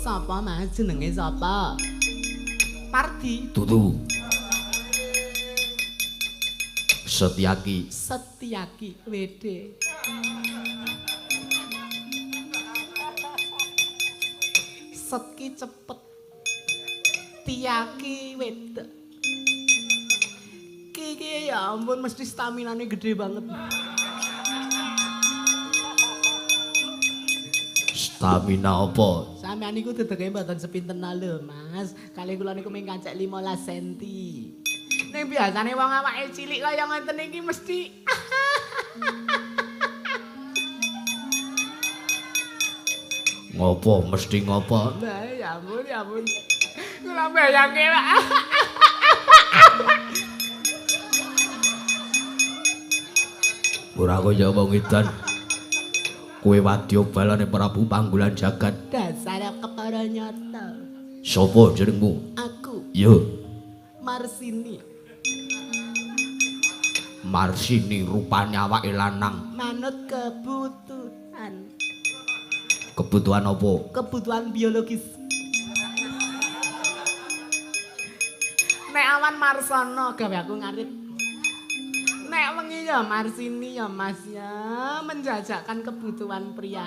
Sapa Mas jenenge sapa? Pardi. Dudu. Setyaki. Setyaki wede. Setki cepet. Tiaki wedok. Ki ya ampun mesti staminane gede banget. Stamina apa? Sampeyan niku dedeke mboten sepinten lho, Mas. Kali kula niku mung kancek 15 cm. Ning biasane wong awake cilik kaya ngoten iki mesti Ngopo mesti ngopo? Lah ya ampun ya ampun. Kula bayangke Pak. Ora kaya wong edan. Kowe wadya balane Prabu Panggulan Jagat. Dasar kepara nyata. Sopo jenengmu? Aku Yo, Marsini. Marsini rupane awake lanang. Manut kebutuhan. Kebutuhan apa? Kebutuhan biologis. Nek awan Marsono gawe aku ngarit. Nek wengi ya Marsini ya Mas ya menjajakan kebutuhan pria.